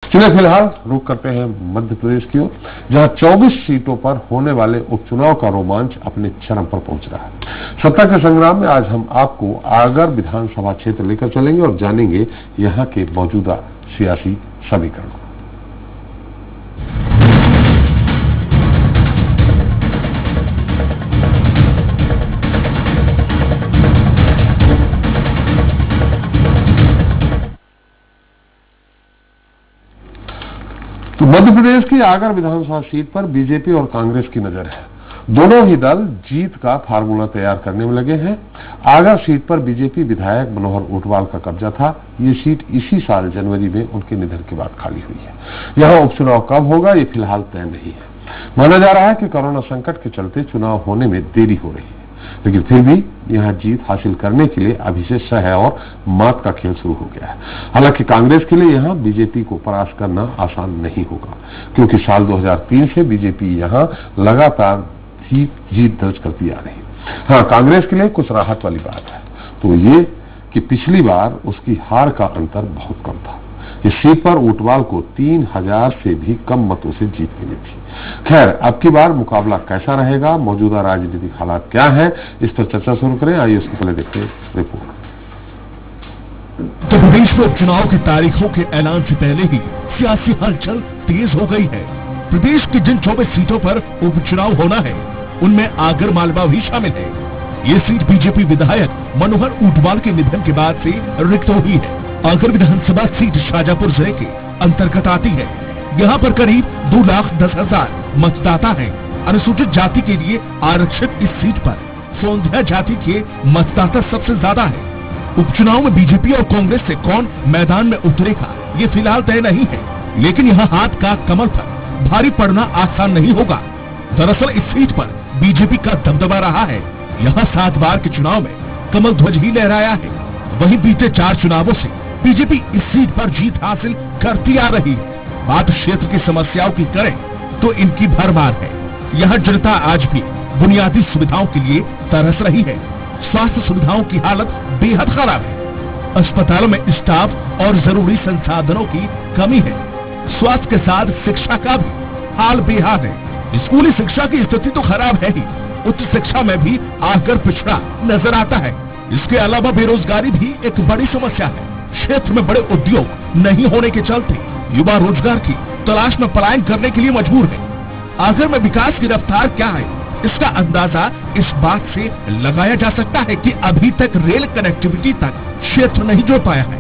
चलिए फिलहाल रुक करते हैं मध्य प्रदेश की ओर, जहां 24 सीटों पर होने वाले उपचुनाव का रोमांच अपने चरम पर पहुंच रहा है। सत्ता के संग्राम में आज हम आपको आगर विधानसभा क्षेत्र लेकर चलेंगे और जानेंगे यहां के मौजूदा सियासी समीकरण। तो मध्य प्रदेश की आगर विधानसभा सीट पर बीजेपी और कांग्रेस की नजर है। दोनों ही दल जीत का फार्मूला तैयार करने में लगे हैं। आगर सीट पर बीजेपी विधायक मनोहर ऊंटवाल का कब्जा था। ये सीट इसी साल जनवरी में उनके निधन के बाद खाली हुई है। यहां उपचुनाव कब होगा ये फिलहाल तय नहीं है। माना जा रहा है कि कोरोना संकट के चलते चुनाव होने में देरी हो रही है, लेकिन फिर भी यहां जीत हासिल करने के लिए अभी से सह और मात का खेल शुरू हो गया है। हालांकि कांग्रेस के लिए यहां बीजेपी को परास्त करना आसान नहीं होगा, क्योंकि साल 2003 से बीजेपी यहां लगातार जीत दर्ज करती आ रही है। हाँ, कांग्रेस के लिए कुछ राहत वाली बात है तो ये कि पिछली बार उसकी हार का अंतर बहुत कम था। इस सीट पर ऊंटवाल को 3000 से भी कम मतों से जीत मिली थी। खैर, अब की बार मुकाबला कैसा रहेगा, मौजूदा राजनीतिक हालात क्या हैं, इस पर चर्चा शुरू करें। आइए उसके पहले देखते हैं रिपोर्ट। तो प्रदेश में उपचुनाव की तारीखों के ऐलान से पहले ही सियासी हलचल तेज हो गई है। प्रदेश की जिन 24 सीटों पर उपचुनाव होना है उनमें आगर मालवा भी शामिल है। ये सीट बीजेपी विधायक मनोहर ऊंटवाल के निधन के बाद से रिक्त हुई है। आगर विधानसभा सीट शाजापुर जिले के अंतर्गत आती है। यहाँ पर करीब 2,10,000 मतदाता हैं। अनुसूचित जाति के लिए आरक्षित इस सीट पर सोंधिया जाति के मतदाता सबसे ज्यादा है। उपचुनाव में बीजेपी और कांग्रेस से कौन मैदान में उतरेगा ये फिलहाल तय नहीं है, लेकिन यहाँ हाथ का कमल पर भारी पड़ना आसान नहीं होगा। दरअसल इस सीट पर बीजेपी का दबदबा रहा है। यहाँ 7 बार के चुनाव में कमल ध्वज ही लहराया है। वहीं बीते 4 चुनावों से बीजेपी इस सीट पर जीत हासिल करती आ रही है। बात क्षेत्र की समस्याओं की करें तो इनकी भरमार है। यहाँ जनता आज भी बुनियादी सुविधाओं के लिए तरस रही है। स्वास्थ्य सुविधाओं की हालत बेहद खराब है। अस्पतालों में स्टाफ और जरूरी संसाधनों की कमी है। स्वास्थ्य के साथ शिक्षा का भी हाल बेहाल है। स्कूली शिक्षा की स्थिति तो खराब है ही, उच्च शिक्षा में भी आकर पिछड़ा नजर आता है। इसके अलावा बेरोजगारी भी एक बड़ी समस्या है। क्षेत्र में बड़े उद्योग नहीं होने के चलते युवा रोजगार की तलाश में पलायन करने के लिए मजबूर है। आगर में विकास की रफ्तार क्या है, इसका अंदाजा इस बात से लगाया जा सकता है कि अभी तक रेल कनेक्टिविटी तक क्षेत्र नहीं जुड़ पाया है।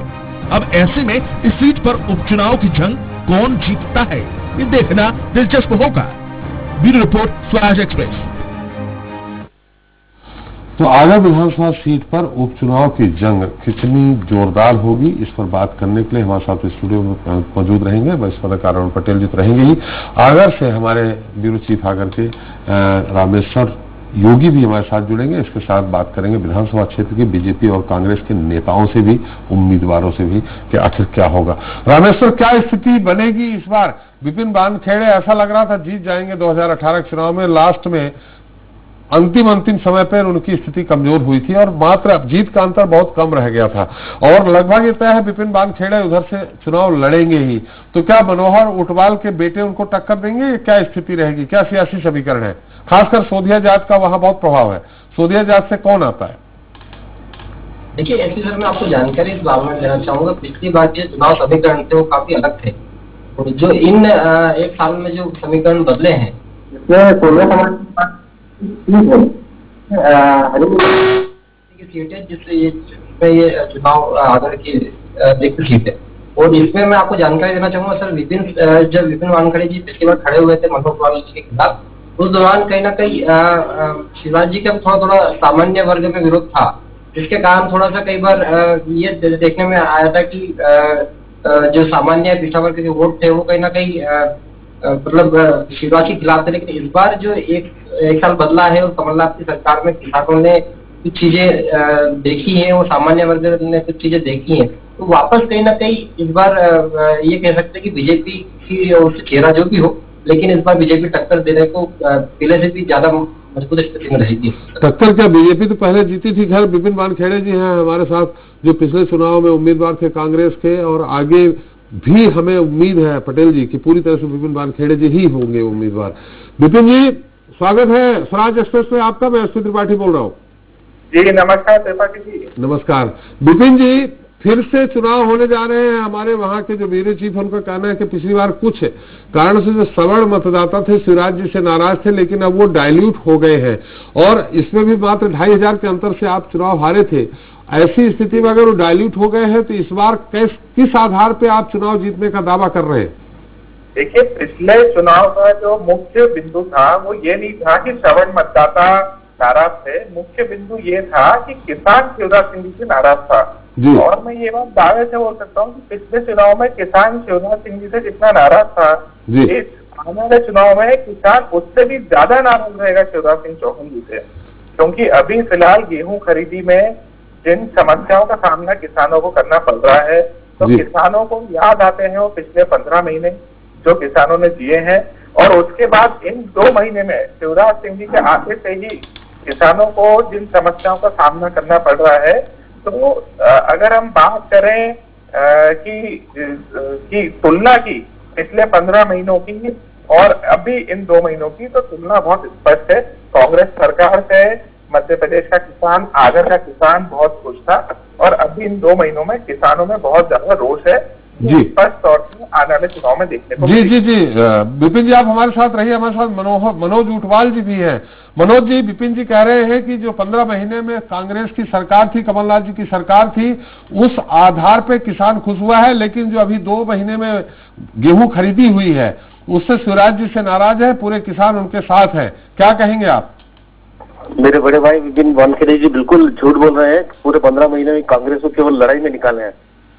अब ऐसे में इस सीट पर उपचुनाव की जंग कौन जीतता है ये देखना दिलचस्प होगा। Bureau report, Swaraj express. तो आगर विधानसभा सीट पर उपचुनाव की जंग कितनी जोरदार होगी, इस पर बात करने के लिए हमारे साथ स्टूडियो में मौजूद रहेंगे वरिष्ठ पत्रकार अरुण पटेल जी तो रहेंगे ही। आगर से हमारे ब्यूरो चीफ आगर के रामेश्वर योगी भी हमारे साथ जुड़ेंगे। इसके साथ बात करेंगे विधानसभा क्षेत्र के बीजेपी और कांग्रेस के नेताओं से भी, उम्मीदवारों से भी कि आखिर क्या होगा। रामेश्वर, क्या स्थिति बनेगी इस बार? विपिन वानखेड़े ऐसा लग रहा था जीत जाएंगे 2018 के चुनाव में, लास्ट में अंतिम समय पर उनकी स्थिति कमजोर हुई थी और मात्र जीत का अंतर बहुत कम रह गया था और लगभग ये तय है विपिन वानखेड़े उधर से चुनाव लड़ेंगे ही। तो क्या मनोहर ऊंटवाल के बेटे उनको टक्कर देंगे? क्या स्थिति रहेगी, क्या सियासी समीकरण है? खासकर सोधिया जात का वहां बहुत प्रभाव है। सोधिया जात से कौन आता है? देखिए, ऐसी सर मैं आपको जानकारी इस बारे में देना चाहूंगा। पिछली बार जो चुनाव समीकरण थे वो काफी अलग थे। जो इन एक साल में जो समीकरण बदले हैं सीट है जिसमें ये चुनाव आगर की रिक्त सीट है। और इसमें मैं आपको जानकारी देना चाहूंगा सर, जब विपिन वानखेड़े जी पिछली बार खड़े हुए थे मनोहर ऊंटवाल जी के खिलाफ, उस दौरान कहीं ना कहीं शिवराज जी का थोड़ा सामान्य वर्ग में विरोध था, जिसके कारण थोड़ा सा कई बार ये देखने में आया था कि जो सामान्य पिछड़ा वर्ग के वोट थे वो कहीं ना कहीं मतलब शिवराज के खिलाफ थे। लेकिन इस बार जो एक साल बदला है और कमलनाथ की सरकार में किसानों ने कुछ चीजें देखी हैं और सामान्य वर्ग ने कुछ चीजें देखी हैं, तो वापस कहीं ना कहीं इस बार ये कह सकते हैं कि बीजेपी की ओर से चेहरा जो भी हो, लेकिन इस बार बीजेपी टक्कर देने को पहले से भी ज्यादा मजबूत स्थिति में रहेगी। टक्कर क्या, बीजेपी तो पहले जीती थी। विपिन वानखेड़े जी हैं हमारे साथ जो पिछले चुनाव में उम्मीदवार थे कांग्रेस के और आगे भी हमें उम्मीद है पटेल जी कि पूरी तरह से विपिन वानखेड़े जी ही होंगे उम्मीदवार। विपिन जी स्वागत है स्वराज एक्सप्रेस में आपका, मैं एसपी त्रिपाठी बोल रहा हूँ। जी नमस्कार त्रिपाठी जी। नमस्कार विपिन जी, फिर से चुनाव होने जा रहे हैं। हमारे वहां के जो ब्यूरो चीफ उनका कहना है कि पिछली बार कुछ कारण से जो सवर्ण मतदाता थे शिवराज जी से नाराज थे, लेकिन अब वो डाइल्यूट हो गए हैं और इसमें भी मात्र 2500 के अंतर से आप चुनाव हारे थे। ऐसी स्थिति में अगर वो डाइल्यूट हो गए हैं तो इस बार किस आधार पे आप चुनाव जीतने का दावा कर रहे हैं? देखिए, पिछले चुनाव का जो मुख्य बिंदु था वो ये नहीं था कि सवर्ण मतदाता नाराज थे, मुख्य बिंदु ये था कि किसान शिवराज सिंह जी से नाराज था। और मैं ये बात दावे से बोल सकता हूँ कि पिछले चुनाव में किसान शिवराज सिंह जी से जितना नाराज था, इस आने वाले चुनाव में किसान उससे भी ज्यादा नाराज रहेगा शिवराज सिंह चौहान जी से, क्योंकि अभी फिलहाल गेहूं खरीदी में जिन समस्याओं का सामना किसानों को करना पड़ रहा है, तो किसानों को याद आते हैं वो पिछले 15 महीने जो किसानों ने जिए हैं, और उसके बाद इन 2 महीने में शिवराज सिंह जी के आते से ही किसानों को जिन समस्याओं का सामना करना पड़ रहा है, तो अगर हम बात करें कि तुलना की पिछले 15 महीनों की और अभी इन 2 महीनों की, तो तुलना बहुत स्पष्ट है। कांग्रेस सरकार से मध्य प्रदेश का किसान, आगर का किसान बहुत खुश था, और अभी इन 2 महीनों में किसानों में बहुत ज्यादा रोष है जी, स्पष्ट तौर पर आने वाले चुनाव में देखने को जी जी जी विपिन जी आप हमारे साथ रहिए। हमारे साथ मनोज ऊंटवाल जी भी हैं। मनोज जी, विपिन जी कह रहे हैं कि जो 15 महीने में कांग्रेस की सरकार थी, कमलनाथ जी की सरकार थी, उस आधार पे किसान खुश हुआ है, लेकिन जो अभी 2 महीने में गेहूं खरीदी हुई है उससे शिवराज जी से नाराज है, पूरे किसान उनके साथ है। क्या कहेंगे आप? मेरे बड़े भाई विपिन वानखेड़े जी बिल्कुल झूठ बोल रहे हैं। पूरे 15 महीने में कांग्रेस को केवल लड़ाई में निकाले हैं,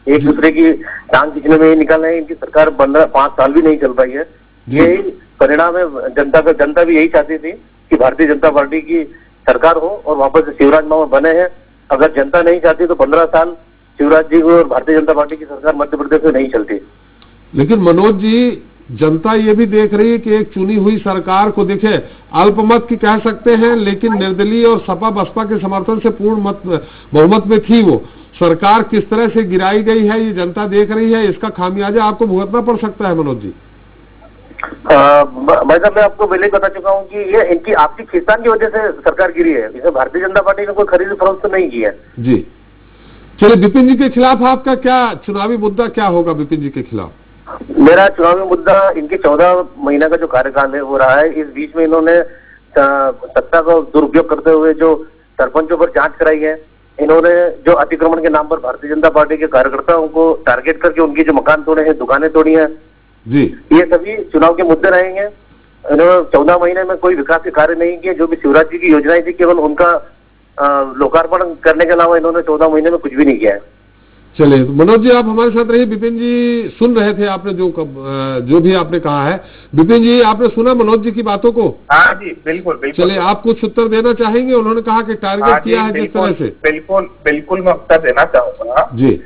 एक दूसरे की टांग खींचने में ही निकाले हैं। इनकी सरकार 5 साल भी नहीं चल पाई है। यही परिणाम है जनता का। जनता भी यही चाहती थी कि भारतीय जनता पार्टी की सरकार हो और वापस शिवराज मामा बने हैं। अगर जनता नहीं चाहती तो 15 साल शिवराज जी को और भारतीय जनता पार्टी की सरकार मध्य प्रदेश में नहीं चलती। लेकिन मनोज जी, जनता ये भी देख रही है कि एक चुनी हुई सरकार को देखे अल्पमत की कह सकते हैं, लेकिन निर्दलीय और सपा बसपा के समर्थन से पूर्ण बहुमत में थी। वो सरकार किस तरह से गिराई गई है ये जनता देख रही है। इसका खामियाजा आपको भुगतना पड़ सकता है मनोज जी। भाई साहब, मैं आपको पहले ही बता चुका हूँ कि ये इनकी आपसी खींचतान की वजह से सरकार गिरी है। इसमें भारतीय जनता पार्टी ने कोई खरीद फरोख्त नहीं की है जी। चलिए, विपिन जी के खिलाफ आपका क्या चुनावी मुद्दा क्या होगा? विपिन जी के खिलाफ मेरा चुनावी मुद्दा इनके 14 महीने का जो कार्यकाल है हो रहा है, इस बीच में इन्होंने सत्ता का दुरुपयोग करते हुए जो सरपंचों पर जांच कराई है, इन्होंने जो अतिक्रमण के नाम पर भारतीय जनता पार्टी के कार्यकर्ताओं को टारगेट करके उनकी जो मकान तोड़े हैं, दुकानें तोड़ी हैं जी, ये सभी चुनाव के मुद्दे रहेंगे। इन्होंने 14 महीने में कोई विकास के कार्य नहीं किए। जो भी शिवराज जी की योजनाएं थी केवल उनका लोकार्पण करने के अलावा इन्होंने 14 महीने में कुछ भी नहीं किया है। चलिए, तो मनोज जी आप हमारे साथ रहिए। विपिन जी सुन रहे थे आपने जो भी आपने कहा है। विपिन जी, आपने सुना मनोज जी की बातों को? हाँ जी, बिल्कुल बिल्कुल। चलिए, आप कुछ उत्तर देना चाहेंगे? उन्होंने कहा कि टारगेट किया है जिस तरह से। बिल्कुल मैं उत्तर देना चाहूंगा जी।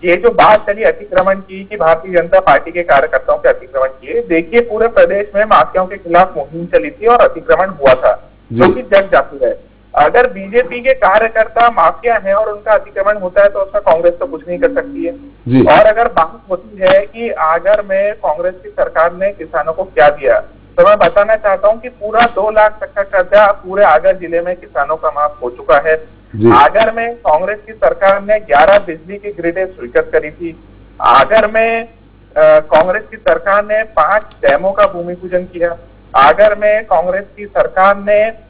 ये जो बात चली अतिक्रमण की कि भारतीय जनता पार्टी के कार्यकर्ताओं के अतिक्रमण किए, देखिए पूरे प्रदेश में माफियाओं के खिलाफ मुहिम चली थी और अतिक्रमण हुआ था, जो कि जग जाती है। अगर बीजेपी के कार्यकर्ता माफिया हैं और उनका अतिक्रमण होता है तो उसका कांग्रेस तो कुछ नहीं कर सकती है। और अगर बात होती है कि आगर में कांग्रेस की सरकार ने किसानों को क्या दिया, तो मैं बताना चाहता हूं कि पूरा 2 लाख तक का कर्जा पूरे आगर जिले में किसानों का माफ हो चुका है। आगर में कांग्रेस की सरकार ने 11 बिजली की ग्रिडें स्वीकृत करी थी। आगर में कांग्रेस की सरकार ने 5 डैमों का भूमि पूजन किया। आगर में कांग्रेस की सरकार ने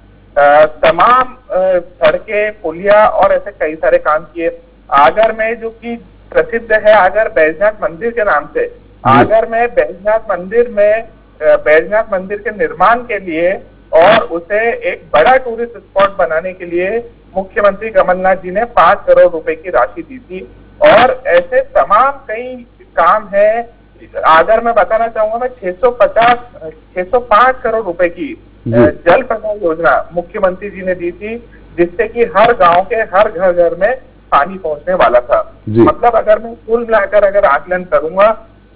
तमाम सड़कें, पुलिया और ऐसे कई सारे काम किए। आगर में जो कि प्रसिद्ध है आगर बैजनाथ मंदिर के नाम से, आगर में बैजनाथ मंदिर के निर्माण के लिए और उसे एक बड़ा टूरिस्ट स्पॉट बनाने के लिए मुख्यमंत्री कमलनाथ जी ने 5 करोड़ रुपए की राशि दी थी। और ऐसे तमाम कई काम है। आगर में बताना चाहूंगा मैं 605 करोड़ रुपए की जल प्रदाय योजना मुख्यमंत्री जी ने दी थी, जिससे कि हर गांव के हर घर में पानी पहुंचने वाला था। मतलब अगर मैं कुल मिलाकर अगर आकलन करूंगा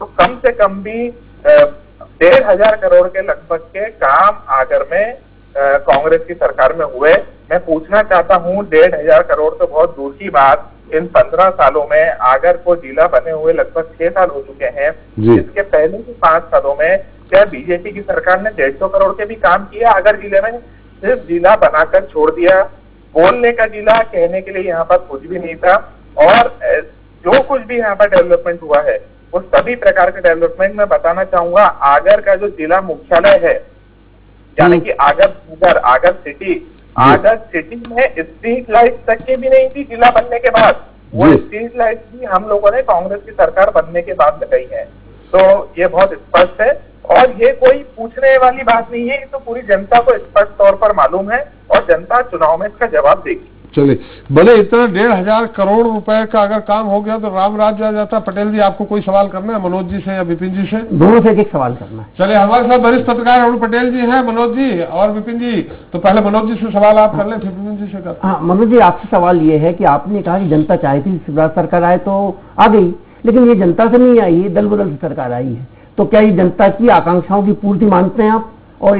तो कम से कम भी 1,500 करोड़ के लगभग के काम आगर में कांग्रेस की सरकार में हुए। मैं पूछना चाहता हूं, 1,500 करोड़ तो बहुत दूर की बात, इन 15 सालों में आगर को जिला बने हुए लगभग 6 साल हो चुके हैं। जी। इसके पहले के 5 सालों में क्या बीजेपी की सरकार ने 150 करोड़ के भी काम किया आगर जिले में? सिर्फ जिला बनाकर छोड़ दिया, बोलने का जिला, कहने के लिए यहाँ पर कुछ भी नहीं था। और जो कुछ भी यहाँ पर डेवलपमेंट हुआ है वो सभी प्रकार के डेवलपमेंट मैं बताना चाहूंगा आगर का जो जिला मुख्यालय है, यानी कि आगर सिटी में स्ट्रीट लाइट तक की भी नहीं थी जिला बनने के बाद। वो जी। स्ट्रीट लाइट भी हम लोगों ने कांग्रेस की सरकार बनने के बाद लगाई है। तो ये बहुत स्पष्ट है और ये कोई पूछने वाली बात नहीं है, ये तो पूरी जनता को स्पष्ट तौर पर मालूम है और जनता चुनाव में इसका जवाब देगी। चलिए, भले इतना 1,500 करोड़ रुपए का अगर काम हो गया तो राम राज्य आ जाता। पटेल जी, आपको कोई सवाल करना है मनोज जी से या विपिन जी से? दोनों से एक सवाल करना है। चलिए, हमारे साथ वरिष्ठ पत्रकार अरुण पटेल जी हैं, मनोज जी और विपिन जी। तो पहले मनोज जी से सवाल आप कर लें, फिर विपिन जी से कर। हाँ मनोज जी, आपसे सवाल ये है कि आपने कहा कि जनता चाहती शिवराज सरकार आए तो आ गई, लेकिन ये जनता से नहीं आई, ये दल बदल से सरकार आई है। तो क्या ये जनता की आकांक्षाओं की पूर्ति मानते हैं आप? और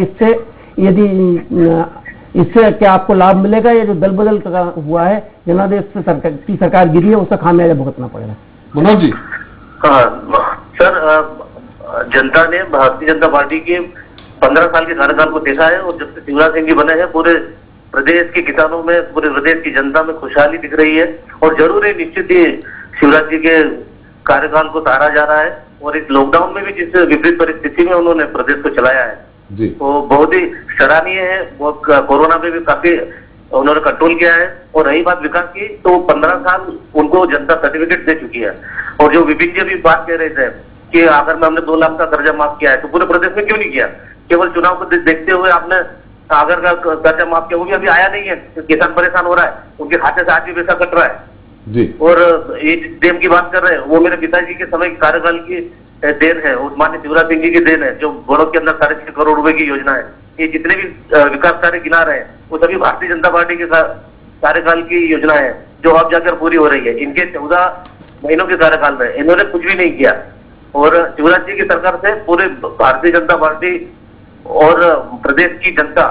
इससे क्या आपको लाभ मिलेगा? ये जो दल बदल का हुआ है, जनादेश से सरकार गिरी है, उसका खामियाजा भुगतना पड़ेगा। मनोज जी। सर, जनता ने भारतीय जनता पार्टी के 15 साल के कार्यकाल को देखा है और जब से शिवराज सिंह जी बने हैं पूरे प्रदेश के किसानों में, पूरे प्रदेश की जनता में खुशहाली दिख रही है। और जरूर है, निश्चित ही शिवराज जी के कार्यकाल को सराहा जा रहा है। और इस लॉकडाउन में भी जिस विपरीत परिस्थिति में उन्होंने प्रदेश को चलाया है जी। वो बहुत ही सराहनीय है। वो कोरोना में भी काफी उन्होंने कंट्रोल किया है। और रही बात विकास की, तो 15 साल उनको जनता सर्टिफिकेट दे चुकी है। और जो विपिन जी अभी बात कह रहे थे कि अगर में हमने 2 लाख का कर्जा माफ किया है, तो पूरे प्रदेश में क्यों नहीं किया? केवल चुनाव को देखते हुए आपने आगर का कर्जा माफ किया, वो भी अभी आया नहीं है। किसान परेशान हो रहा है, उनके खाते से आज भी पैसा कट रहा है जी। और ये डैम की बात कर रहे हैं, वो मेरे पिताजी के समय कार्यकाल की देन है, माननीय शिवराज सिंह जी की देन है। जो बोरो के अंदर 6.5 करोड़ रुपए की योजना है, ये जितने भी विकास कार्य गिना रहे हैं वो सभी भारतीय जनता पार्टी के कार्यकाल की योजना है, जो अब जाकर पूरी हो रही है। इनके 14 महीनों के कार्यकाल में इन्होंने कुछ भी नहीं किया। और शिवराज जी की सरकार से पूरे भारतीय जनता पार्टी और प्रदेश की जनता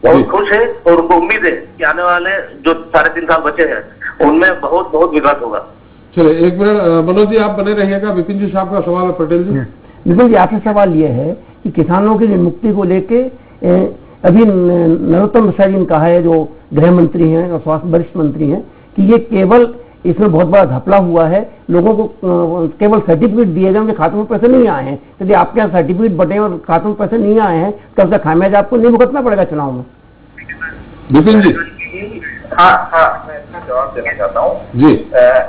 बहुत खुश है और उनको उम्मीद है कि आने वाले जो 3.5 साल बचे हैं उनमें बहुत बहुत विकास होगा। चलिए, एक मिनट मनोज जी आप बने रहिएगा। विपिन जी साहब का सवाल है पटेल जी। विपिन जी, आपसे सवाल ये है कि किसानों की मुक्ति को लेके अभी नरोत्तम मिश्रा जी ने कहा है, जो गृह मंत्री हैं और स्वास्थ्य वरिष्ठ मंत्री हैं, कि ये केवल इसमें बहुत बड़ा घपला हुआ है, लोगों को केवल सर्टिफिकेट दिए गए, उनके खातों में पैसे नहीं आए हैं। यदि आपके यहाँ सर्टिफिकेट बटे और खातों में पैसे नहीं आए हैं तो उसका खामियाजा आपको नहीं भुगतना पड़ेगा चुनाव में। विपिन जी। हाँ, मैं इसका जवाब देना चाहता हूँ जी।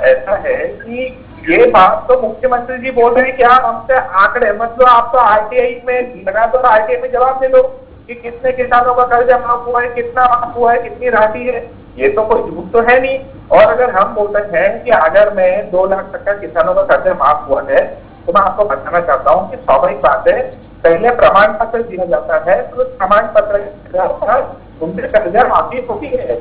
ऐसा है कि ये बात तो मुख्यमंत्री जी बोल रहे हैं कि आप हमसे आंकड़े मतलब आप तो आरटीआई में लगा दो, आरटीआई में जवाब दे दो कि कितने किसानों का कर्जा माफ हुआ है, कितना माफ हुआ है, कितनी राशि है। ये तो कोई झूठ तो है नहीं। और अगर हम बोलते हैं कि अगर मैं 2 लाख तक का किसानों का कर्जा माफ हुआ है, तो मैं आपको बताना चाहता हूँ कि स्वाभाविक बात है, पहले प्रमाण पत्र दिया जाता है, तो उस प्रमाण पत्र उनसे कर्जा माफी होती है,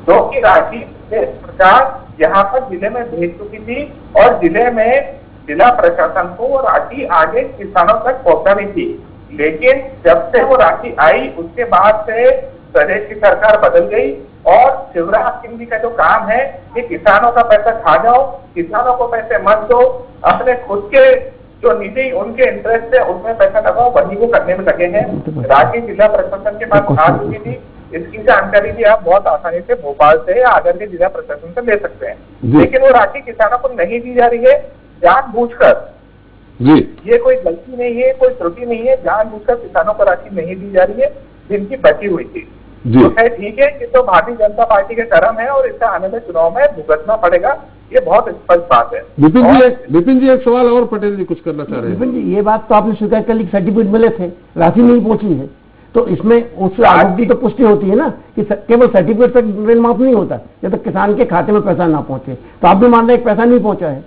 जो कि राशि सरकार यहाँ पर जिले में भेज चुकी थी और जिले में जिला प्रशासन को वो राशि आगे किसानों तक पहुंचानी थी। लेकिन जब से वो राशि आई उसके बाद से प्रदेश की सरकार बदल गई और शिवराज सिंह जी का जो काम है कि किसानों का पैसा खा जाओ, किसानों को पैसे मत दो, अपने खुद के जो निजी उनके इंटरेस्ट है उसमें पैसा लगाओ, वही वो करने में लगे हैं। राशि जिला प्रशासन के पास आ चुकी थी। इसकी जानकारी भी आप बहुत आसानी से भोपाल से या आगर के जिला प्रशासन से ले सकते हैं, लेकिन वो राशि किसानों को नहीं दी जा रही है जानबूझकर। जी। ये कोई गलती नहीं है, कोई त्रुटि नहीं है, जानबूझकर किसानों को राशि नहीं दी जा रही है जिनकी बची हुई थी। तो ठीक है, ये तो भारतीय जनता पार्टी के कर्म है और इससे आने में चुनाव में भुगतना पड़ेगा, ये बहुत स्पष्ट बात है। विपिन जी एक सवाल और पटेल जी कुछ करना चाह रहे हैं। विपिन जी, ये बात तो आपने स्वीकार कर ली, सर्टिफिकेट मिले थे, राशि नहीं पहुंची है, तो इसमें उस आरोप की तो पुष्टि होती है ना कि केवल सर्टिफिकेट तक ऋण माफ नहीं होता जब तक किसान के खाते में पैसा ना पहुंचे। तो आप भी मान रहे हैं पैसा नहीं पहुंचा है।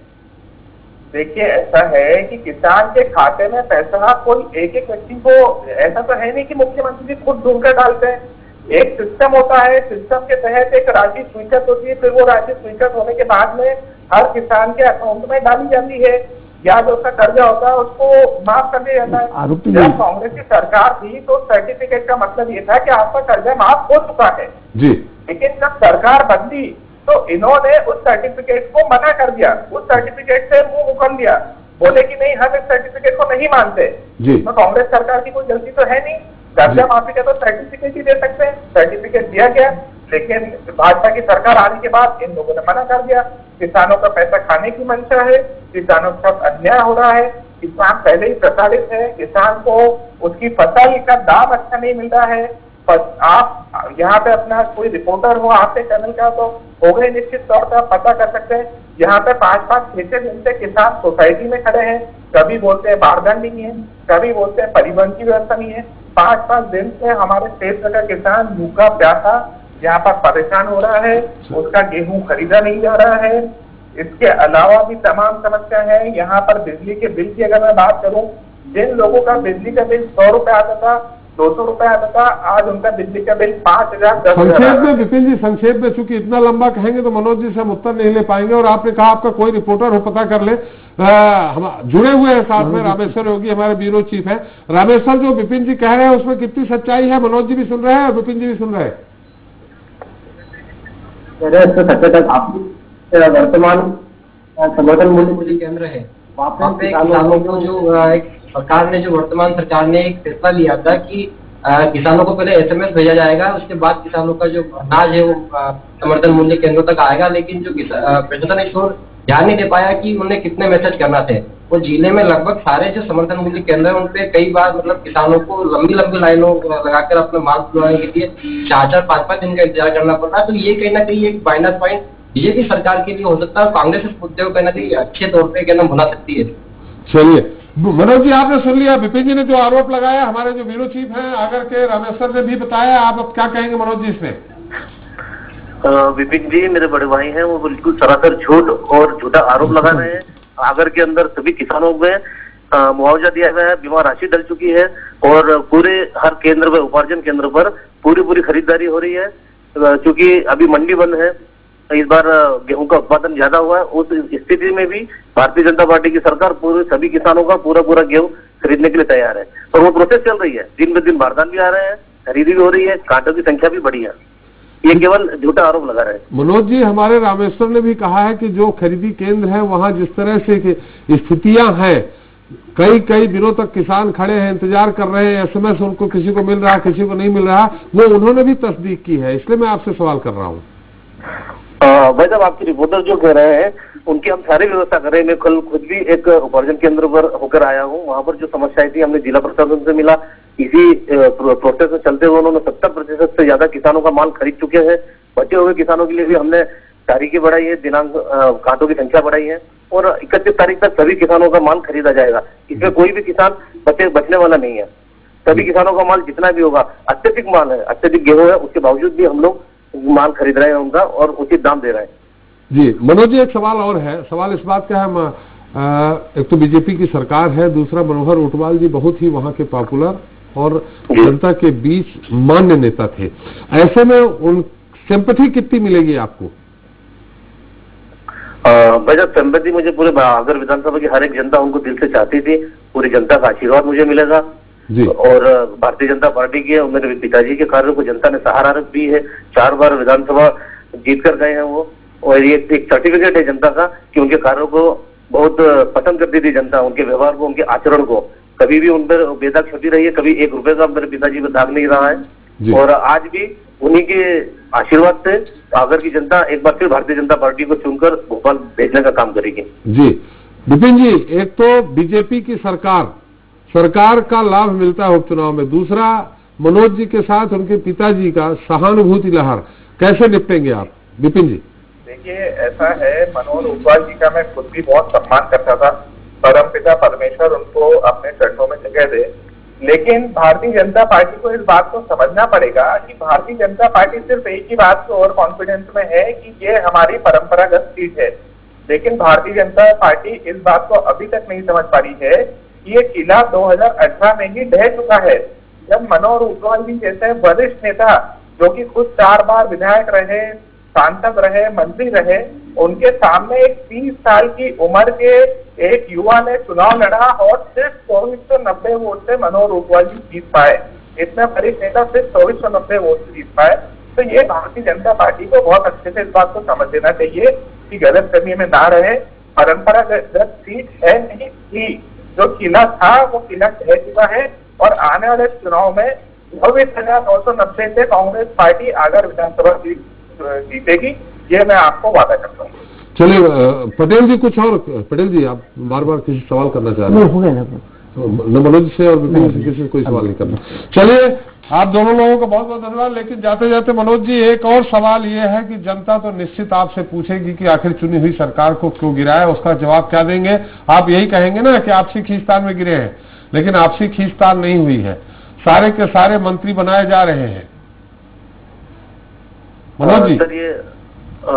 देखिए, ऐसा है कि किसान के खाते में पैसा कोई एक एक व्यक्ति को, ऐसा तो है नहीं कि मुख्यमंत्री जी खुद ढूंढकर डालते हैं। एक सिस्टम होता है, सिस्टम के तहत एक राशि स्वीकृत होती है, फिर वो राशि स्वीकृत होने के बाद में हर किसान के अकाउंट में डाली जाती है, या जो उसका कर्जा होता है उसको माफ कर दिया जाता है। जब कांग्रेस की सरकार थी तो सर्टिफिकेट का मतलब ये था कि आपका कर्जा माफ हो चुका है जी। लेकिन जब सरकार बदली तो इन्होंने उस सर्टिफिकेट को मना कर दिया, उस सर्टिफिकेट से मुंह उगल दिया, बोले कि नहीं हम इस सर्टिफिकेट को नहीं मानते। इसमें कांग्रेस सरकार की कोई गलती तो है नहीं, कर्जा माफी का तो सर्टिफिकेट ही दे सकते हैं, सर्टिफिकेट दिया गया। लेकिन भाजपा की सरकार आने के बाद इन लोगों ने मना कर दिया। किसानों का पैसा खाने की मंशा है, किसानों के साथ अन्याय हो रहा है, किसान पहले ही प्रताड़ित है, किसान को उसकी फसल का दाम अच्छा नहीं मिल रहा है। आप यहाँ पे अपना कोई रिपोर्टर हो आपके चैनल का तो हो गए, निश्चित तौर पर पता कर सकते हैं। यहाँ पे 5-5, 6-6 दिन से किसान सोसाइटी में खड़े हैं, कभी बोलते हैं बारदान नहीं है, कभी बोलते हैं परिवहन की व्यवस्था नहीं है। 5-5 दिन से हमारे क्षेत्र का किसान भूखा प्यासा यहाँ पर परेशान हो रहा है, उसका गेहूं खरीदा नहीं जा रहा है। इसके अलावा भी तमाम समस्या है। यहाँ पर बिजली के बिल की अगर मैं बात करूं, जिन लोगों का बिजली का बिल 100 रुपए आता था, 200 रुपए आता था, आज उनका बिजली का बिल 5,000, 10,000। संक्षेप में विपिन जी, संक्षेप में, चूंकि इतना लंबा कहेंगे तो मनोज जी से हम उत्तर नहीं ले पाएंगे। और आपने कहा आपका कोई रिपोर्टर हो पता कर ले, हम जुड़े हुए हैं साथ में रामेश्वर योगी हमारे ब्यूरो चीफ है। रामेश्वर, जो विपिन जी कह रहे हैं उसमें कितनी सच्चाई है? मनोज जी भी सुन रहे हैं और विपिन जी भी सुन रहे हैं। वर्तमान समर्थन मूल्य केंद्र है, वहाँ पे किसानों को जो एक सरकार ने, जो वर्तमान सरकार ने एक फैसला लिया था कि किसानों को पहले SMS भेजा जाएगा, उसके बाद किसानों का जो अनाज है वो समर्थन मूल्य केंद्रों तक आएगा। लेकिन जो प्रशासन इस ओर ध्यान नहीं दे पाया कि उन्हें कितने मैसेज करना थे। वो जिले में लगभग सारे जो समर्थन मूल्य केंद्र है उन पे कई बार मतलब किसानों को लंबी लंबी लाइनों लगाकर अपने माल खुलवाने के लिए 4-4, 5-5 दिन का इंतजार करना पड़ता है। तो ये कहीं ना कहीं एक माइनस पॉइंट बीजेपी सरकार के लिए हो सकता है। कांग्रेस इस मुद्दे को कहीं ना कहीं अच्छे तौर पर कहना भुना सकती है। चलिए मनोज जी, आपने सुन लिया विपिन जी ने जो आरोप लगाया, हमारे जो ब्यूरो चीफ हैं आगर के रामेश्वर ने भी बताया। आप अब क्या कहेंगे मनोज जी इसमें? विपिन जी मेरे बड़े भाई हैं, वो बिल्कुल सरासर झूठ और झूठा आरोप लगा रहे हैं। आगर के अंदर सभी किसानों में मुआवजा दिया गया है, बीमा राशि डल चुकी है और पूरे हर केंद्र पर, उपार्जन केंद्र पर पूरी खरीदारी हो रही है। क्योंकि अभी मंडी बंद है, इस बार गेहूं का उत्पादन ज्यादा हुआ है। उस स्थिति में भी भारतीय जनता पार्टी की सरकार पूरे सभी किसानों का पूरा गेहूं खरीदने के लिए तैयार है और वो प्रोसेस चल रही है। दिन ब दिन बारदान भी आ रहे हैं, खरीदी भी हो रही है, कांटों की संख्या भी बढ़ी है। ये केवल झूठा आरोप लगा रहे हैं। मनोज जी, हमारे रामेश्वर ने भी कहा है कि जो खरीदी केंद्र है वहां जिस तरह से स्थितियां हैं, कई दिनों तक किसान खड़े हैं, इंतजार कर रहे हैं, SMS उनको किसी को मिल रहा है, किसी को नहीं मिल रहा, वो उन्होंने भी तस्दीक की है। इसलिए मैं आपसे सवाल कर रहा हूँ। भाई साहब, आपके रिपोर्टर जो कह रहे हैं उनकी हम सारी व्यवस्था कर रहे हैं। मैं कल खुद भी एक उपार्जन केंद्र पर होकर आया हूँ। वहां पर जो समस्याएं थी हमने जिला प्रशासन से मिला, इसी प्रोसेस में चलते हुए उन्होंने 70% से ज्यादा किसानों का माल खरीद चुके हैं। बचे हुए किसानों के लिए भी हमने तारीखें बढ़ाई है, दिनांक, कांटों की संख्या बढ़ाई है और 31 तारीख तक सभी किसानों का माल खरीदा जाएगा। इसमें कोई भी किसान बचने वाला नहीं है। सभी किसानों का माल जितना भी होगा, अत्यधिक माल है, अत्यधिक गेहूं है, उसके बावजूद भी हम लोग माल खरीद रहे हैं उनका और उचित दाम दे रहे हैं। जी मनोज जी, एक सवाल और है। सवाल इस बात का है, एक तो बीजेपी की सरकार है, दूसरा मनोहर ऊंटवाल जी बहुत ही वहां के पॉपुलर और जनता के बीच मान्य नेता थे। ऐसे में उन सिंपैथी कितनी मिलेगी आपको? भाई साहब, सिंपैथी मुझे पूरे आगर विधानसभा की हर एक जनता उनको दिल से चाहती थी। पूरी जनता का आशीर्वाद मुझे मिलेगा और भारतीय जनता पार्टी के और मेरे पिताजी के कार्यों को जनता ने सहारा दी है। 4 बार विधानसभा जीत कर गए हैं वो, और ये एक सर्टिफिकेट है जनता का कि उनके कार्यों को बहुत पसंद करती थी जनता, उनके व्यवहार को, उनके आचरण को। कभी भी उन पर बेदाग क्षति रही है, कभी 1 रुपए का मेरे पिताजी पर दाग नहीं रहा है। और आज भी उन्हीं के आशीर्वाद से आगर की जनता एक बार फिर भारतीय जनता पार्टी को चुनकर भोपाल भेजने का काम करेगी। जी विपिन जी, एक तो बीजेपी की सरकार का लाभ मिलता है उपचुनाव में, दूसरा मनोज जी के साथ उनके पिताजी का सहानुभूति लहर, कैसे निपटेंगे आप विपिन जी? देखिए, ऐसा है, मनोहर ऊंटवाल जी का मैं खुद भी बहुत सम्मान करता था। परमपिता परमेश्वर उनको अपने चरणों में जगह दे। लेकिन भारतीय जनता पार्टी को इस बात को समझना पड़ेगा कि भारतीय जनता पार्टी सिर्फ एक ही बात को ओवर कॉन्फिडेंस में है कि ये हमारी परंपरागत सीट है। लेकिन भारतीय जनता पार्टी इस बात को अभी तक नहीं समझ पा रही है कि ये किला 2018 में ही ढह चुका है, जब मनोहर ऊंटवाल जी जैसे वरिष्ठ नेता, जो कि खुद 4 बार विधायक रहे, सांसद रहे, मंत्री रहे, उनके सामने एक 30 साल की उम्र के एक युवा ने चुनाव लड़ा और सिर्फ 2490 वोट से मनोहर ऊंटवाल जी जीत पाए। इतने वरिष्ठ नेता सिर्फ 2490 वोट से जीत पाए। तो ये भारतीय जनता पार्टी को बहुत अच्छे से इस बात को समझ लेना चाहिए कि गलत फहमी में ना रहे। परंपरागत सीट है नहीं थी, जो किला था वो किला कह चुका है और आने वाले चुनाव में 29,990 से कांग्रेस पार्टी आगर विधानसभा सीट जीतेगी, ये मैं आपको वादा करता हूँ। चलिए पटेल जी कुछ और, पटेल जी आप बार बार किसी सवाल करना चाह रहे हैं? हो गया ना न मनोज से और विपिन से किसी से कोई सवाल नहीं करना। चलिए आप दोनों लोगों का बहुत बहुत धन्यवाद। लेकिन जाते जाते मनोज जी एक और सवाल ये है कि जनता तो निश्चित आपसे पूछेगी कि आखिर चुनी हुई सरकार को क्यों गिराया, उसका जवाब क्या देंगे? आप यही कहेंगे ना कि आपसी खींचतान में गिरे हैं, लेकिन आपसी खींचतान नहीं हुई है, सारे के सारे मंत्री बनाए जा रहे हैं। मनोज जी सर ये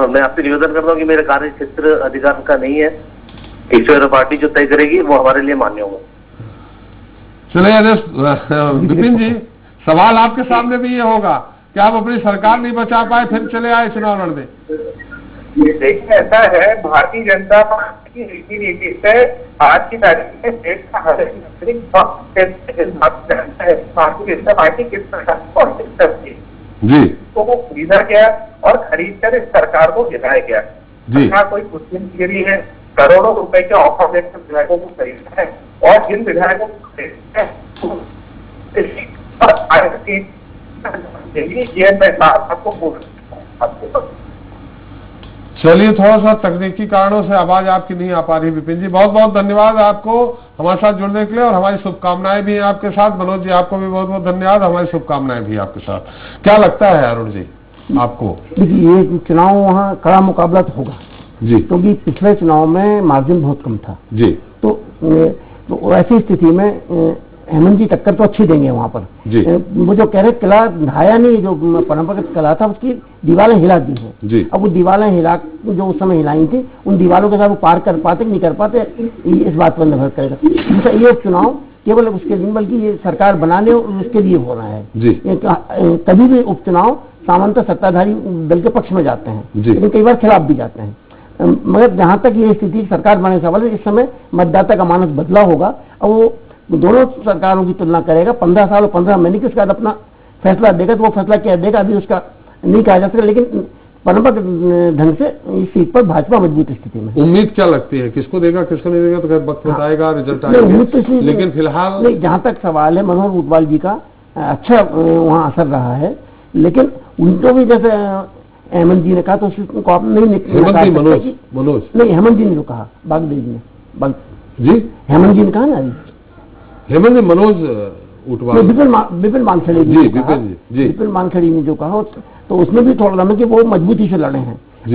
मैं आपसे निवेदन करता हूँ कि मेरा कार्य क्षेत्र अधिकार का नहीं है, ईश्वर पार्टी जो तय करेगी वो हमारे लिए मान्य होगा। चलिए विपिन जी सवाल आपके सामने भी ये होगा कि आप अपनी सरकार नहीं बचा पाए फिर चले आए चुनाव लड़ने। देखिए ऐसा है, भारतीय जनता पार्टी की रीति नीति से आज की तारीख में देश का हर एक नागरिक भारतीय जनता पार्टी किस प्रकार और किस तरह की जी तो वो खरीदा गया और खरीद कर इस सरकार को गिराया गया। जी कोई मुस्लिमगिरी है, करोड़ों रुपए के ऑफर देकर विधायकों को खरीदना है और जिन विधायकों को खरीदना है ये मैं आपको बोल। चलिए थोड़ा सा तकनीकी कारणों से आवाज आपकी नहीं आ पा रही। विपिन जी बहुत बहुत धन्यवाद आपको हमारे साथ जुड़ने के लिए और हमारी शुभकामनाएं भी हैं आपके साथ। मनोज जी आपको भी बहुत बहुत धन्यवाद, हमारी शुभकामनाएं भी आपके साथ। क्या लगता है अरुण जी आपको? देखिए ये चुनाव वहाँ कड़ा मुकाबला तो होगा जी, क्योंकि पिछले चुनाव में मार्जिन बहुत कम था जी, तो ऐसी स्थिति में हेमंत जी टक्कर तो अच्छी देंगे वहां पर जी। वो जो कह रहे किला ढाया नहीं, जो परंपरागत किला था उसकी दीवारें हिला दी हैं जी। अब वो दीवारें हिला जो उस समय हिलाई थी उन दीवारों के साथ वो पार कर पाते कि नहीं कर पाते इस बात पर निर्भर करेगा। दूसरा ये चुनाव केवल उसके लिए बल्कि ये सरकार बनाने और उसके लिए हो रहा है जी। कभी भी उपचुनाव सामान्यतः सत्ताधारी दल के पक्ष में जाते हैं जी। लेकिन कई बार खिलाफ भी जाते हैं। मगर जहां तक ये स्थिति सरकार बनाने का सवाल है, इस समय मतदाता का मानस बदला होगा और वो दोनों सरकारों की तुलना करेगा। 15 साल और 15 महीने के उसके बाद अपना फैसला देगा, तो वो फैसला क्या देगा अभी उसका नहीं कहा जा सकता। लेकिन परंपरागत ढंग से इस सीट पर भाजपा मजबूत स्थिति में। उम्मीद क्या लगती है किसको देगा किसको नहीं देगा तो वक्त बताएगा, रिजल्ट उम्मीद तो आएगा। लेकिन फिलहाल नहीं, जहां तक सवाल है मनोहर ऊंटवाल जी का अच्छा वहां असर रहा है, लेकिन उनको भी जैसे हेमंत जी ने कहा तो उसको आप नहीं मनोज नहीं हेमंत जी ने जो कहा बागदेव ने जी हेमंत जी ने कहा ना हेमंत जी मनोज ऊंटवाल विपिन मानखड़ी जी विपिन मानखड़ी ने जो कहा तो उसमें भी थोड़ा लगा कि वो मजबूती से लड़े हैं जी।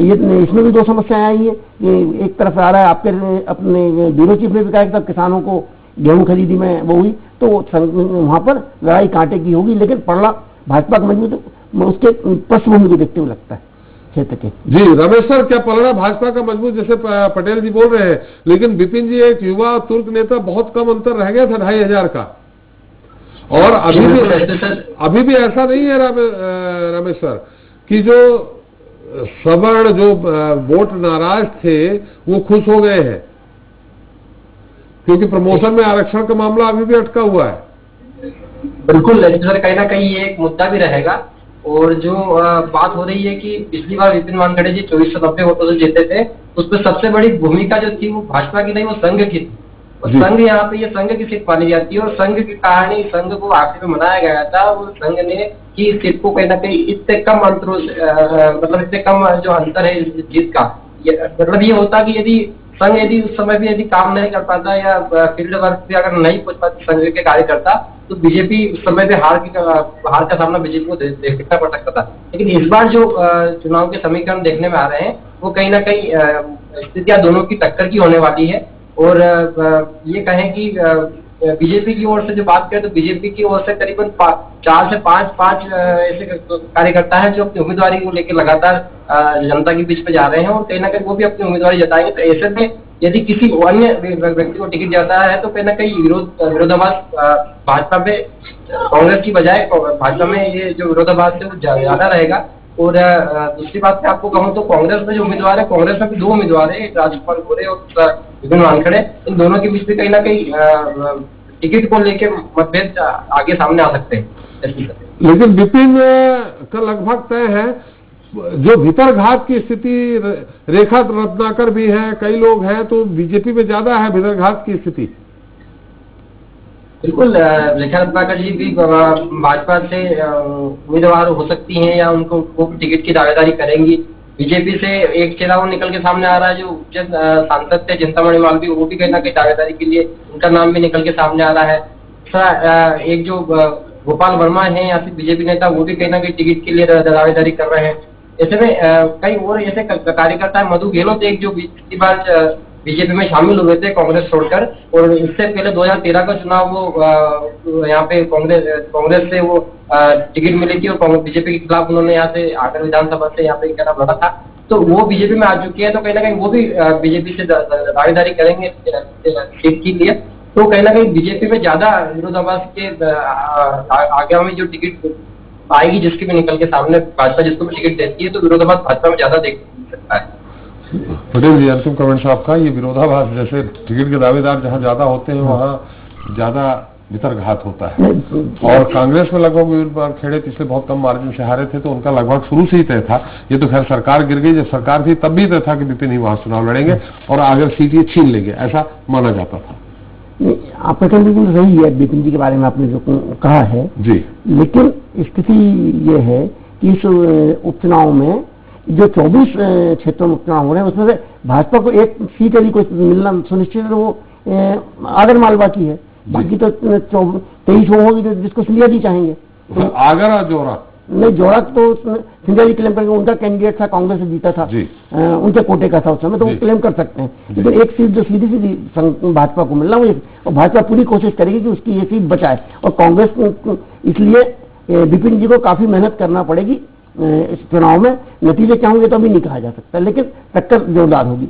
ये इसमें भी दो समस्याएं आई है कि एक तरफ आ रहा है आपके अपने ब्यूरो चीफ ने भी कहा कि तब किसानों को गेहूं खरीदी में वो हुई तो वहां पर लड़ाई कांटे की होगी, लेकिन पड़ला भाजपा का मजबूत उसके पृष्ठभूमि को देखते हुए लगता है क्षेत्र के। जी रमेश सर क्या पलड़ा भाजपा का मजबूत जैसे पटेल जी बोल रहे हैं, लेकिन विपिन जी एक युवा तुर्क नेता बहुत कम अंतर रह गया था 2500 का और अभी भी ऐसा नहीं है रमेश सर कि जो सवर्ण जो वोट नाराज थे वो खुश हो गए हैं, क्योंकि प्रमोशन में आरक्षण का मामला अभी भी अटका हुआ है। बिल्कुल सर, कहीं ना कहीं ये एक मुद्दा भी रहेगा। और जो बात हो रही है कि पिछली बार विपिन वानखेड़े जी 2490 वोटों से जीते थे, उसमें सबसे बड़ी भूमिका जो थी वो भाजपा की नहीं, वो संघ की थी। और संघ यहाँ पे ये संघ की सीट मानी जाती है और संघ की कहानी संघ को आखिर में मनाया गया था। वो संघ ने की सीट को कहीं ना कहीं इतने कम अंतरों मतलब इतने कम जो अंतर है जीत का, मतलब ये होता कि यदि संघ यदि उस समय भी यदि काम नहीं कर पाता या फील्ड वर्क भी अगर नहीं पहुंच पाती संघ के कार्यकर्ता, तो बीजेपी उस समय पे हार का सामना बीजेपी को देखना पड़ सकता था। लेकिन इस बार जो चुनाव के समीकरण देखने में आ रहे हैं वो कहीं ना कहीं स्थितियां दोनों की टक्कर की होने वाली है। और ये कहें कि बीजेपी की ओर से जो बात करें तो बीजेपी की ओर से करीबन 4 से 5 ऐसे कार्यकर्ता हैं जो अपनी उम्मीदवारी को लेकर लगातार जनता के बीच में जा रहे हैं और कहीं ना कहीं वो भी अपनी उम्मीदवारी जताएंगे। तो ऐसे में यदि किसी अन्य व्यक्ति को टिकट जाता है तो कहीं ना कहीं विरोधाभास भाजपा में कांग्रेस की बजाय भाजपा में ये जो विरोधाभास है वो ज्यादा रहेगा। और दूसरी बात मैं आपको कहूँ तो कांग्रेस में जो उम्मीदवार है, कांग्रेस में भी 2 उम्मीदवार है, राजपाल गोरे और विपिन वानखेड़े। इन दोनों के बीच में कहीं ना कहीं टिकट को लेकर मतभेद आगे सामने आ सकते हैं। लेकिन विपिन का लगभग तय है, जो भीतर घात की स्थिति, रेखा रत्नाकर भी हैं, कई लोग हैं, तो बीजेपी में ज्यादा है भीतर घात की स्थिति। बिल्कुल, रेखा रत्नाकर जी भी भाजपा से उम्मीदवार हो सकती हैं या उनको वो टिकट की दावेदारी करेंगी। बीजेपी से एक चेहरा वो निकल के सामने आ रहा है, जो सांसद थे चिंतामणि मालवीय, वो भी कहीं ना कहीं दावेदारी के लिए उनका नाम भी निकल के सामने आ रहा है। एक जो गोपाल वर्मा है या फिर बीजेपी नेता, वो भी कहीं ना कहीं टिकट के लिए दावेदारी कर रहे हैं। ऐसे में कई और ऐसे कार्यकर्ता है, मधु गहलोत एक जो पिछली बार बीजेपी में शामिल हुए थे कांग्रेस छोड़कर, और इससे पहले 2013 का चुनाव वो यहाँ पे कांग्रेस से वो टिकट मिली थी और बीजेपी के खिलाफ उन्होंने यहाँ से आगर विधानसभा से यहाँ पे क्या नाम लड़ा था, तो वो बीजेपी में आ चुकी है। तो कहीं ना कहीं वो भी बीजेपी से दावेदारी करेंगे सीट के लिए। तो कहीं ना कहीं बीजेपी में ज्यादा विरोधाभास के आगामी जो टिकट आएगी, जिसकी भी निकल के सामने भाजपा जिसको भी टिकट देती है, तो विरोधाभास भाजपा में ज्यादा देख सकता है। पटेल जी, अंतिम कमेंट्स आपका। ये विरोधाभास, जैसे टिकट के दावेदार जहां ज्यादा होते हैं वहां ज्यादा भीतर घात होता है, और कांग्रेस में लगभग खेड़े पिछले बहुत कम मार्जिन से हारे थे, तो उनका लगभग शुरू से ही तय था। ये तो खैर सरकार गिर गई, जब सरकार थी तब भी तय था कि विपिन ही वहां चुनाव लड़ेंगे और आगे सीट ये छीन लेंगे, ऐसा माना जाता था। आपका कहना बिल्कुल सही है, विपिन जी के बारे में आपने जो कहा है जी। लेकिन स्थिति ये है कि इस उपचुनाव में जो 24 क्षेत्रों में उपचुनाव हो रहे हैं, उसमें से भाजपा को एक सीट यदि कोई मिलना सुनिश्चित है, वो आगर मालवा की है। बाकी तो 23 वो होगी जिसको सिंधिया जी चाहेंगे। तो आगर और जोरा नहीं, जोड़ा तो सिंधिया जी क्लेम करेंगे, उनका कैंडिडेट था, कांग्रेस से जीता था, उनके कोटे का था उस समय, तो वो क्लेम कर सकते हैं। लेकिन एक सीट जो सीधी सीधी भाजपा को मिलना, वो और भाजपा पूरी कोशिश करेगी कि उसकी ये सीट बचाए, और कांग्रेस इसलिए विपिन जी को काफी मेहनत करना पड़ेगी इस चुनाव में। नतीजे क्या होंगे तो अभी नहीं कहा जा सकता, लेकिन टक्कर जोरदार होगी।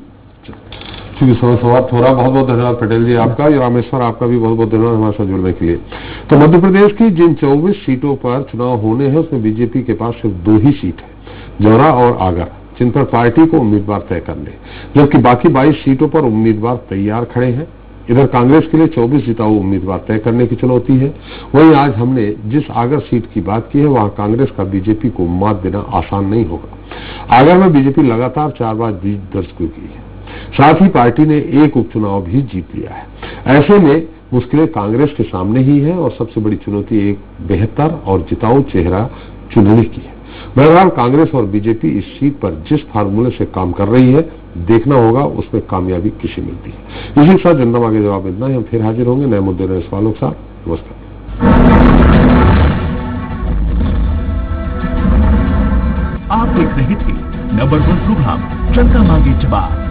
ठीक है, समय समाप्त हो रहा। बहुत बहुत धन्यवाद पटेल जी आपका, और रामेश्वर आपका भी बहुत बहुत धन्यवाद हमारे साथ जुड़ने के लिए। तो मध्य प्रदेश की जिन 24 सीटों पर चुनाव होने हैं, उसमें बीजेपी के पास सिर्फ 2 ही सीट है, जौरा और आगर, जिन पर पार्टी को उम्मीदवार तय करने, जबकि बाकी 22 सीटों पर उम्मीदवार तैयार खड़े हैं। इधर कांग्रेस के लिए 24 जिताऊ उम्मीदवार तय करने की चुनौती है। वहीं आज हमने जिस आगर सीट की बात की है, वहां कांग्रेस का बीजेपी को मात देना आसान नहीं होगा। आगर में बीजेपी लगातार 4 बार जीत दर्ज की है, साथ ही पार्टी ने एक उपचुनाव भी जीत लिया है। ऐसे में मुश्किलें कांग्रेस के सामने ही है, और सबसे बड़ी चुनौती एक बेहतर और जिताऊ चेहरा चुनने की है। बहरहाल कांग्रेस और बीजेपी इस सीट पर जिस फार्मूले से काम कर रही है, देखना होगा उसमें कामयाबी किसे मिलती है। इसी के साथ जनता मांगे जवाब इतना ही। हम फिर हाजिर होंगे नए मुद्दे नए सवालों के साथ। नमस्कार। आप देख रहे थे नंबर 1 प्रोग्राम जनता मांगे जवाब।